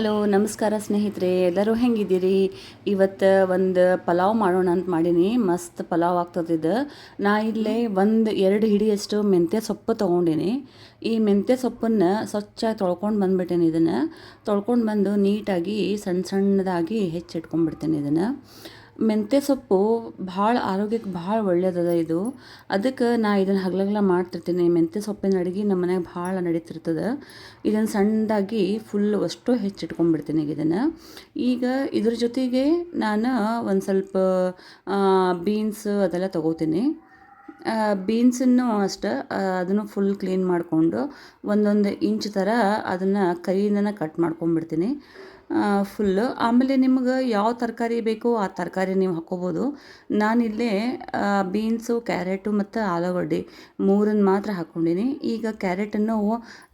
Hello ನಮಸ್ಕಾರ ಸ್ನೇಹಿತರೆ, ಎಲ್ಲರೂ ಹೆಂಗಿದ್ದೀರಿ? ಇವತ್ತು ಒಂದು ಪಲಾವ್ ಮಾಡೋಣ ಅಂತ ಮಾಡೀನಿ. ಮಸ್ತ್ ಪಲಾವ್ ಆಗ್ತದಿದ್ದು. ನಾ ಇಲ್ಲೇ ಎರಡು ಹಿಡಿಯಷ್ಟು ಮೆಂತ್ಯ ಸೊಪ್ಪು ತೊಗೊಂಡಿನಿ. ಈ ಮೆಂತ್ಯ ಸೊಪ್ಪನ್ನು ಸ್ವಚ್ಛ ತೊಳ್ಕೊಂಡು ಬಂದುಬಿಟ್ಟೇನೆ. ಇದನ್ನು ತೊಳ್ಕೊಂಡು ಬಂದು ನೀಟಾಗಿ ಸಣ್ಣ ಸಣ್ಣದಾಗಿ ಹೆಚ್ಚಿಟ್ಕೊಂಡ್ಬಿಡ್ತೇನೆ. ಇದನ್ನು ಮೆಂತ್ಯ ಸೊಪ್ಪು ಭಾಳ ಆರೋಗ್ಯಕ್ಕೆ ಭಾಳ ಒಳ್ಳೆಯದದ ಇದು. ಅದಕ್ಕೆ ನಾ ಇದನ್ನು ಹಗಲಗಲ ಮಾಡ್ತಿರ್ತೀನಿ. ಮೆಂತ್ಯ ಸೊಪ್ಪಿನ ಅಡುಗೆ ನಮ್ಮ ಮನ್ಯಾಗ ಭಾಳ ನಡೀತಿರ್ತದೆ. ಇದನ್ನು ಸಣ್ಣದಾಗಿ ಫುಲ್ ಅಷ್ಟು ಹೆಚ್ಚಿಟ್ಕೊಂಡ್ಬಿಡ್ತೀನಿ ಇದನ್ನು. ಈಗ ಇದ್ರ ಜೊತೆಗೆ ನಾನು ಒಂದು ಸ್ವಲ್ಪ ಬೀನ್ಸ್ ಅದೆಲ್ಲ ತೊಗೋತೀನಿ. ಬೀನ್ಸನ್ನು ಅಷ್ಟೇ ಅದನ್ನು ಫುಲ್ ಕ್ಲೀನ್ ಮಾಡಿಕೊಂಡು ಒಂದೊಂದು ಇಂಚ್ ಥರ ಅದನ್ನು ಕೈಯಿಂದನೇ ಕಟ್ ಮಾಡ್ಕೊಂಡ್ಬಿಡ್ತೀನಿ ಫುಲ್ಲು. ಆಮೇಲೆ ನಿಮ್ಗೆ ಯಾವ ತರಕಾರಿ ಬೇಕೋ ಆ ತರಕಾರಿ ನೀವು ಹಾಕ್ಕೋಬೋದು. ನಾನಿಲ್ಲೇ ಬೀನ್ಸು, ಕ್ಯಾರೆಟು ಮತ್ತು ಆಲೂಗಡ್ಡೆ ಮೂರನ್ನು ಮಾತ್ರ ಹಾಕ್ಕೊಂಡೀನಿ. ಈಗ ಕ್ಯಾರೆಟನ್ನು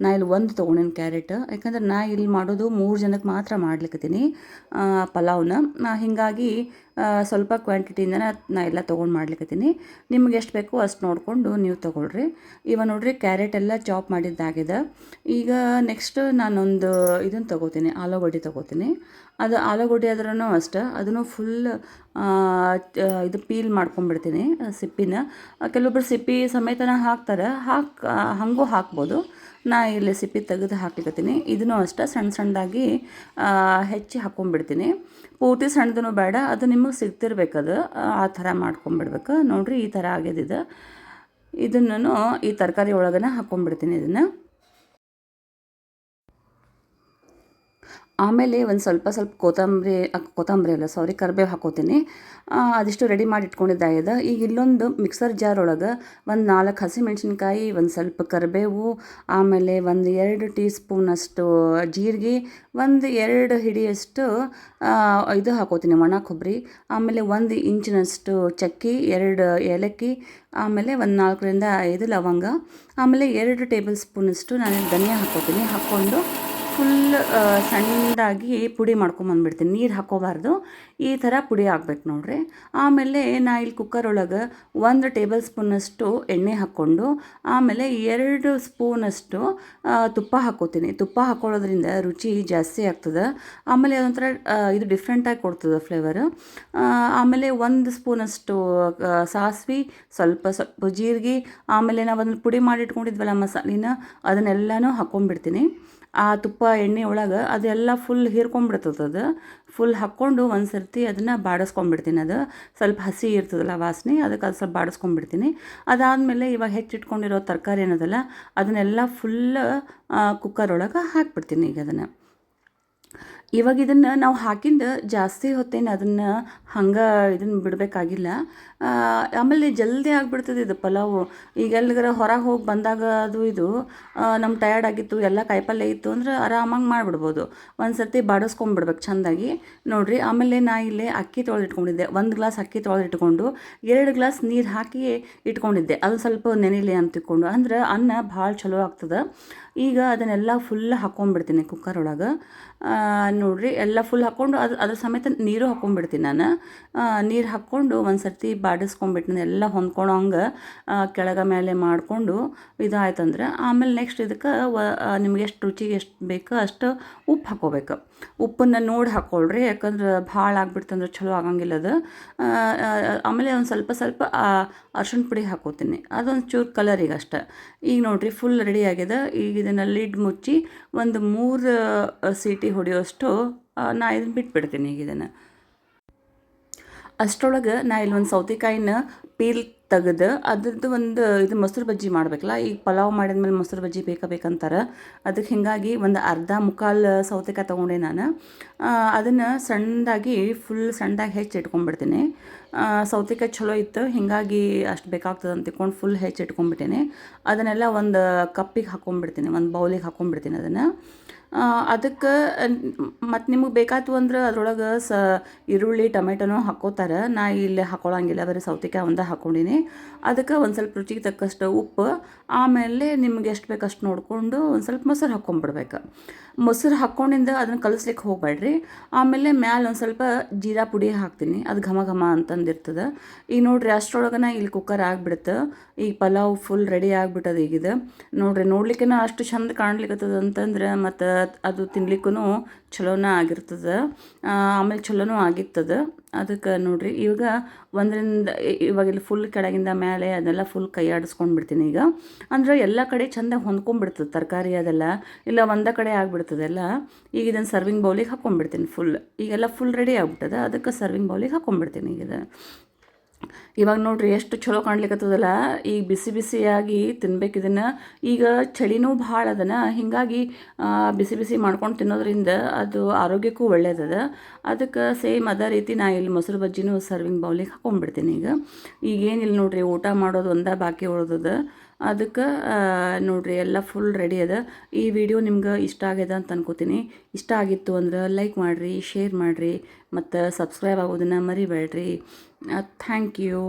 ನಾ ಇಲ್ಲಿ ಒಂದು ತೊಗೊಂಡೀನಿ ಕ್ಯಾರೆಟ್. ಯಾಕಂದ್ರೆ ನಾ ಇಲ್ಲಿ ಮಾಡೋದು 3 ಜನಕ್ಕೆ ಮಾತ್ರ ಮಾಡ್ಲಿಕ್ಕತ್ತೀನಿ ಪಲಾವ್ನ. ಹೀಗಾಗಿ ಸ್ವಲ್ಪ ಕ್ವಾಂಟಿಟಿಯಿಂದನೇ ನಾ ಎಲ್ಲ ತೊಗೊಂಡು ಮಾಡ್ಲಿಕ್ಕತ್ತೀನಿ. ನಿಮ್ಗೆ ಎಷ್ಟು ಬೇಕೋ ಅಷ್ಟು ನೋಡಿಕೊಂಡು ನೀವು ತೊಗೊಳ್ರಿ. ನೋಡಿರಿ ಕ್ಯಾರೆಟ್ ಎಲ್ಲ ಚಾಪ್ ಮಾಡಿದ್ದಾಗಿದೆ. ಈಗ ನೆಕ್ಸ್ಟ್ ನಾನೊಂದು ಇದನ್ನು ತೊಗೋತೀನಿ, ಆಲೂಗಡ್ಡೆ ತೊಗೋತೀನಿ. ಅದು ಆಲೂಗಡ್ಡೆ ಆದ್ರೂ ಅಷ್ಟೇ ಅದನ್ನು ಫುಲ್ ಇದು ಪೀಲ್ ಮಾಡ್ಕೊಂಡ್ಬಿಡ್ತೀನಿ ಸಿಪ್ಪಿನ. ಕೆಲವೊಬ್ಬರು ಸಿಪ್ಪಿ ಸಮೇತನ ಹಾಕ್ತಾರೆ, ಹಾಗೂ ಹಾಕ್ಬೋದು. ನಾ ಇಲ್ಲಿ ಸಿಪ್ಪಿ ತೆಗೆದು ಹಾಕ್ಲಿಕ್ಕತ್ತೀನಿ. ಇದನ್ನು ಅಷ್ಟೇ ಸಣ್ಣ ಸಣ್ಣದಾಗಿ ಹೆಚ್ಚಿ ಹಾಕ್ಕೊಂಡ್ಬಿಡ್ತೀನಿ. ಪೂರ್ತಿ ಸಣ್ಣದೂ ಬೇಡ, ಅದು ನಿಮಗೆ ಸಿಗ್ತಿರ್ಬೇಕದು ಆ ಥರ ಮಾಡ್ಕೊಂಬಿಡ್ಬೇಕು. ನೋಡಿರಿ ಈ ಥರ ಆಗ್ಯದಿದೆ. ಇದನ್ನು ಈ ತರಕಾರಿ ಒಳಗನೆ ಹಾಕ್ಕೊಂಡ್ಬಿಡ್ತೀನಿ ಇದನ್ನು. ಆಮೇಲೆ ಒಂದು ಸ್ವಲ್ಪ ಕೊತ್ತಂಬರಿ ಅಲ್ಲ ಸಾರಿ ಕರಿಬೇವು ಹಾಕೋತೀನಿ. ಅದಿಷ್ಟು ರೆಡಿ ಮಾಡಿ ಇಟ್ಕೊಂಡಿದ್ದಾಗಿದೆ. ಈಗ ಇಲ್ಲೊಂದು ಮಿಕ್ಸರ್ ಜಾರ್ ಒಳಗೆ ಒಂದು 4 ಹಸಿಮೆಣ್ಸಿನ್ಕಾಯಿ, ಒಂದು ಸ್ವಲ್ಪ ಕರಿಬೇವು, ಆಮೇಲೆ 2 ಟೀ ಸ್ಪೂನಷ್ಟು ಜೀರಿಗೆ, 2 ಹಿಡಿಯಷ್ಟು ಇದು ಹಾಕೋತೀನಿ ಒಣ ಕೊಬ್ಬರಿ, ಆಮೇಲೆ 1 ಇಂಚಿನಷ್ಟು ಚಕ್ಕೆ, 2 ಏಲಕ್ಕಿ, ಆಮೇಲೆ 4ರಿಂದ 5 ಲವಂಗ, ಆಮೇಲೆ 2 ಟೇಬಲ್ ಸ್ಪೂನಷ್ಟು ನಾನು ಧನಿಯಾ ಹಾಕೋತೀನಿ. ಹಾಕ್ಕೊಂಡು ಫುಲ್ ಸಣ್ಣದಾಗಿ ಪುಡಿ ಮಾಡ್ಕೊಂಬಂದ್ಬಿಡ್ತೀನಿ. ನೀರು ಹಾಕ್ಕೋಬಾರ್ದು, ಈ ಥರ ಪುಡಿ ಆಗ್ಬೇಕು ನೋಡಿರಿ. ಆಮೇಲೆ ನಾ ಇಲ್ಲಿ ಕುಕ್ಕರ್ ಒಳಗೆ 1 ಟೇಬಲ್ ಸ್ಪೂನಷ್ಟು ಎಣ್ಣೆ ಹಾಕ್ಕೊಂಡು ಆಮೇಲೆ 2 ಸ್ಪೂನಷ್ಟು ತುಪ್ಪ ಹಾಕ್ಕೋತೀನಿ. ತುಪ್ಪ ಹಾಕ್ಕೊಳ್ಳೋದ್ರಿಂದ ರುಚಿ ಜಾಸ್ತಿ ಆಗ್ತದೆ. ಆಮೇಲೆ ಅದೊಂಥರ ಇದು ಡಿಫ್ರೆಂಟಾಗಿ ಕೊಡ್ತದೆ ಫ್ಲೇವರು. ಆಮೇಲೆ 1 ಸ್ಪೂನಷ್ಟು ಸಾಸಿವೆ, ಸ್ವಲ್ಪ ಜೀರಿಗೆ, ಆಮೇಲೆ ನಾವು ಅದನ್ನು ಪುಡಿ ಮಾಡಿ ಇಟ್ಕೊಂಡಿದ್ವಲ್ಲ ಮಸಾಲಿನ, ಅದನ್ನೆಲ್ಲನೂ ಹಾಕ್ಕೊಂಡ್ಬಿಡ್ತೀನಿ. ಆ ತುಪ್ಪ ಎಣ್ಣೆ ಒಳಗೆ ಅದೆಲ್ಲ ಫುಲ್ ಹೀರ್ಕೊಂಡ್ಬಿಡ್ತದೆ. ಅದು ಫುಲ್ ಹಾಕ್ಕೊಂಡು ಒಂದು ಸರ್ತಿ ಅದನ್ನು ಬಾಡಿಸ್ಕೊಂಡ್ಬಿಡ್ತೀನಿ. ಅದು ಸ್ವಲ್ಪ ಹಸಿ ಇರ್ತದಲ್ಲ ವಾಸನೆ, ಅದಕ್ಕೆ ಅದು ಸ್ವಲ್ಪ ಬಾಡಿಸ್ಕೊಂಡ್ಬಿಡ್ತೀನಿ. ಅದಾದಮೇಲೆ ಇವಾಗ ಹೆಚ್ಚಿಟ್ಕೊಂಡಿರೋ ತರಕಾರಿ ಏನದಲ್ಲ ಅದನ್ನೆಲ್ಲ ಫುಲ್ ಕುಕ್ಕರ್ ಒಳಗೆ ಹಾಕ್ಬಿಡ್ತೀನಿ. ಈಗ ಇವಾಗ ಇದನ್ನು ನಾವು ಹಾಕಿಂದ ಜಾಸ್ತಿ ಹೊತ್ತೇನು ಅದನ್ನು ಹಂಗೆ ಇದನ್ನು ಬಿಡಬೇಕಾಗಿಲ್ಲ. ಆಮೇಲೆ ಜಲ್ದಿ ಆಗಿಬಿಡ್ತದೆ ಇದು ಪಲಾವು. ಈಗ ಎಲ್ಲಿಗಾರ ಹೊರಗೆ ಹೋಗಿ ಬಂದಾಗ ಇದು ನಮ್ಗೆ ಟಯರ್ಡ್ ಆಗಿತ್ತು, ಎಲ್ಲ ಕಾಯಿಪಲ್ಯ ಇತ್ತು ಅಂದ್ರೆ ಆರಾಮಾಗಿ ಮಾಡಿಬಿಡ್ಬೋದು. ಒಂದು ಸರ್ತಿ ಬಾಡಿಸ್ಕೊಂಬಿಡ್ಬೇಕು ಚೆಂದಾಗಿ ನೋಡಿರಿ. ಆಮೇಲೆ ನಾ ಇಲ್ಲೇ ಅಕ್ಕಿ ತೊಳೆದಿಟ್ಕೊಂಡಿದ್ದೆ. 1 ಗ್ಲಾಸ್ ಅಕ್ಕಿ ತೊಳೆದಿಟ್ಕೊಂಡು 2 ಗ್ಲಾಸ್ ನೀರು ಹಾಕಿ ಇಟ್ಕೊಂಡಿದ್ದೆ. ಅದು ಸ್ವಲ್ಪ ನೆನೆಯಲಿ ಅಂತ ಇಟ್ಕೊಂಡು, ಅಂದ್ರೆ ಅನ್ನ ಭಾಳ ಚಲೋ ಆಗ್ತದೆ. ಈಗ ಅದನ್ನೆಲ್ಲ ಫುಲ್ ಹಾಕ್ಕೊಂಡ್ಬಿಡ್ತೀನಿ ಕುಕ್ಕರ್ ಒಳಗೆ. ನೋಡಿರಿ ಎಲ್ಲ ಫುಲ್ ಹಾಕ್ಕೊಂಡು ಅದ್ರ ಸಮೇತ ನೀರು ಹಾಕ್ಕೊಂಡ್ಬಿಡ್ತೀನಿ ನಾನು. ನೀರು ಹಾಕ್ಕೊಂಡು ಒಂದು ಸರ್ತಿ ಬಾಡಿಸ್ಕೊಂಡ್ಬಿಟ್ಟಿನಿ. ಎಲ್ಲ ಹೊಂದ್ಕೊಳ್ಳೋ ಹಂಗೆ ಕೆಳಗೆ ಮೇಲೆ ಮಾಡಿಕೊಂಡು ಇದಾಯ್ತಂದ್ರೆ ಆಮೇಲೆ ನೆಕ್ಸ್ಟ್ ಇದಕ್ಕೆ ನಿಮ್ಗೆ ಎಷ್ಟು ರುಚಿಗೆ ಎಷ್ಟು ಬೇಕೋ ಅಷ್ಟು ಉಪ್ಪು ಹಾಕ್ಕೋಬೇಕು. ಉಪ್ಪನ್ನು ನೋಡಿ ಹಾಕ್ಕೊಳ್ರಿ, ಯಾಕಂದ್ರೆ ಭಾಳ ಆಗ್ಬಿಡ್ತಂದ್ರೆ ಚಲೋ ಆಗಂಗಿಲ್ಲ ಅದು. ಆಮೇಲೆ ಒಂದು ಸ್ವಲ್ಪ ಅರ್ಶಿಣ ಪುಡಿ ಹಾಕೋತೀನಿ, ಅದೊಂದು ಚೂರು ಕಲರಿಗೆ ಅಷ್ಟೆ. ಈಗ ನೋಡಿರಿ ಫುಲ್ ರೆಡಿ ಆಗಿದೆ. ಈಗ ಇದನ್ನು ಲಿಡ್ ಮುಚ್ಚಿ ಒಂದು 3 ಸೀಟಿ ಹೊಡೆಯೋಷ್ಟು ನಾ ಇದನ್ನು ಬಿಟ್ಬಿಡ್ತೀನಿ. ಈಗ ಇದನ್ನು ಅಷ್ಟರೊಳಗೆ ನಾ ಇಲ್ಲೊಂದು ಸೌತೆಕಾಯಿನ ಪೀಲ್ ತೆಗೆದು ಅದ್ರದ್ದು ಇದು ಮೊಸರು ಬಜ್ಜಿ ಮಾಡಬೇಕಲ್ಲ. ಈಗ ಪಲಾವ್ ಮಾಡಿದ್ಮೇಲೆ ಮೊಸರು ಬಜ್ಜಿ ಬೇಕಂತಾರೆ. ಅದಕ್ಕೆ ಹೀಗಾಗಿ ಒಂದು ಮುಕ್ಕಾಲು ಸೌತೆಕಾಯಿ ತೊಗೊಂಡೆ ನಾನು. ಅದನ್ನು ಸಣ್ಣದಾಗಿ ಫುಲ್ ಸಣ್ಣದಾಗಿ ಹೆಚ್ಚಿಟ್ಕೊಂಡ್ಬಿಡ್ತೀನಿ. ಸೌತೆಕಾಯಿ ಚಲೋ ಇತ್ತು, ಹೀಗಾಗಿ ಅಷ್ಟು ಬೇಕಾಗ್ತದೆ ಅಂತ ತಿಳ್ಕೊಂಡು ಫುಲ್ ಹೆಚ್ಚಿಟ್ಕೊಂಡ್ಬಿಟ್ಟೇನೆ. ಅದನ್ನೆಲ್ಲ ಒಂದು ಕಪ್ಪಿಗೆ ಹಾಕ್ಕೊಂಡ್ಬಿಡ್ತೀನಿ, ಒಂದು ಬೌಲಿಗೆ ಹಾಕ್ಕೊಂಡ್ಬಿಡ್ತೀನಿ ಅದನ್ನು. ಅದಕ್ಕೆ ಮತ್ತು ನಿಮಗೆ ಬೇಕಾಯ್ತು ಅಂದ್ರೆ ಅದ್ರೊಳಗೆ ಈರುಳ್ಳಿ ಟೊಮೆಟೊನೂ ಹಾಕ್ಕೋತಾರೆ. ನಾ ಇಲ್ಲಿ ಹಾಕ್ಕೊಳ್ಳೋಂಗಿಲ್ಲ, ಬರೀ ಸೌತೆಕಾಯಿ ಒಂದೇ ಹಾಕ್ಕೊಂಡಿನಿ. ಅದಕ್ಕೆ ಒಂದು ಸ್ವಲ್ಪ ರುಚಿಗೆ ತಕ್ಕಷ್ಟು ಉಪ್ಪು, ಆಮೇಲೆ ನಿಮ್ಗೆ ಎಷ್ಟು ಬೇಕಷ್ಟು ನೋಡಿಕೊಂಡು ಒಂದು ಸ್ವಲ್ಪ ಮೊಸರು ಹಾಕ್ಕೊಂಬಿಡ್ಬೇಕು. ಮೊಸರು ಹಾಕ್ಕೊಂಡಿಂದ ಅದನ್ನು ಕಲಿಸ್ಲಿಕ್ಕೆ ಹೋಗಬೇಡ್ರಿ. ಆಮೇಲೆ ಮ್ಯಾಲೆ ಒಂದು ಸ್ವಲ್ಪ ಜೀರಾ ಪುಡಿ ಹಾಕ್ತೀನಿ, ಅದು ಘಮ ಘಮ ಅಂತಂದಿರ್ತದೆ. ಈಗ ನೋಡಿರಿ ಅಷ್ಟರೊಳಗನ ಇಲ್ಲಿ ಕುಕ್ಕರ್ ಆಗಿಬಿಡುತ್ತೆ. ಈಗ ಪಲಾವ್ ಫುಲ್ ರೆಡಿ ಆಗಿಬಿಟ್ಟದ. ಈಗಿದು ನೋಡಿರಿ ನೋಡ್ಲಿಕ್ಕೆ ಅಷ್ಟು ಚಂದ ಕಾಣ್ಲಿಕ್ಕತ್ತದ ಅಂತಂದ್ರೆ ಮತ್ತು ಅದು ತಿನ್ಲಿಕ್ಕೂ ಚಲೋನ ಆಗಿರ್ತದೆ. ಆಮೇಲೆ ಚಲೋನೂ ಆಗಿರ್ತದೆ. ಅದಕ್ಕೆ ನೋಡಿರಿ ಇವಾಗ ಇವಾಗ ಇಲ್ಲಿ ಫುಲ್ ಕೆಳಗಿಂದ ಮೇಲೆ ಅದೆಲ್ಲ ಫುಲ್ ಕೈ ಆಡಿಸ್ಕೊಂಡು ಬಿಡ್ತೀನಿ ಈಗ. ಅಂದ್ರೆ ಎಲ್ಲ ಕಡೆ ಚೆಂದ ಹೊಂದ್ಕೊಂಡ್ಬಿಡ್ತದೆ ತರಕಾರಿ ಅದೆಲ್ಲ, ಇಲ್ಲ ಒಂದೇ ಕಡೆ ಆಗಿಬಿಡ್ತದೆ ಎಲ್ಲ. ಈಗ ಇದನ್ನು ಸರ್ವಿಂಗ್ ಬೌಲಿಗೆ ಹಾಕ್ಕೊಂಡ್ಬಿಡ್ತೀನಿ ಫುಲ್. ಈಗೆಲ್ಲ ಫುಲ್ ರೆಡಿ ಆಗ್ಬಿಟ್ಟದೆ, ಅದಕ್ಕೆ ಸರ್ವಿಂಗ್ ಬೌಲಿಗೆ ಹಾಕ್ಕೊಂಡ್ಬಿಡ್ತೀನಿ ಈಗ ಇವಾಗ ನೋಡಿರಿ ಎಷ್ಟು ಚಲೋ ಕಾಣ್ಲಿಕ್ಕತ್ತದಲ್ಲ. ಈಗ ಬಿಸಿ ಬಿಸಿಯಾಗಿ ತಿನ್ಬೇಕು ಇದನ್ನು. ಈಗ ಚಳಿನೂ ಭಾಳ ಅದನ, ಹೀಗಾಗಿ ಬಿಸಿ ಬಿಸಿ ಮಾಡ್ಕೊಂಡು ತಿನ್ನೋದ್ರಿಂದ ಅದು ಆರೋಗ್ಯಕ್ಕೂ ಒಳ್ಳೆಯದದ. ಅದಕ್ಕೆ ಸೇಮ್ ಅದೇ ರೀತಿ ನಾ ಇಲ್ಲಿ ಮೊಸರು ಬಜ್ಜಿನೂ ಸರ್ವಿಂಗ್ ಬೌಲಿಗೆ ಹಾಕ್ಕೊಂಡ್ಬಿಡ್ತೀನಿ ಈಗೇನಿಲ್ಲ ನೋಡಿರಿ, ಊಟ ಮಾಡೋದು ಒಂದೇ ಬಾಕಿ ಉಳ್ದದ. ಅದಕ್ಕೆ ನೋಡಿರಿ ಎಲ್ಲ ಫುಲ್ ರೆಡಿ ಅದ. ಈ ವಿಡಿಯೋ ನಿಮ್ಗೆ ಇಷ್ಟ ಆಗ್ಯದ ಅಂತ ಅನ್ಕೋತೀನಿ. ಇಷ್ಟ ಆಗಿತ್ತು ಅಂದ್ರೆ ಲೈಕ್ ಮಾಡಿರಿ, ಶೇರ್ ಮಾಡಿರಿ, ಮತ್ತು ಸಬ್ಸ್ಕ್ರೈಬ್ ಆಗೋದನ್ನು ಮರಿಬೇಡ್ರಿ. Thank you.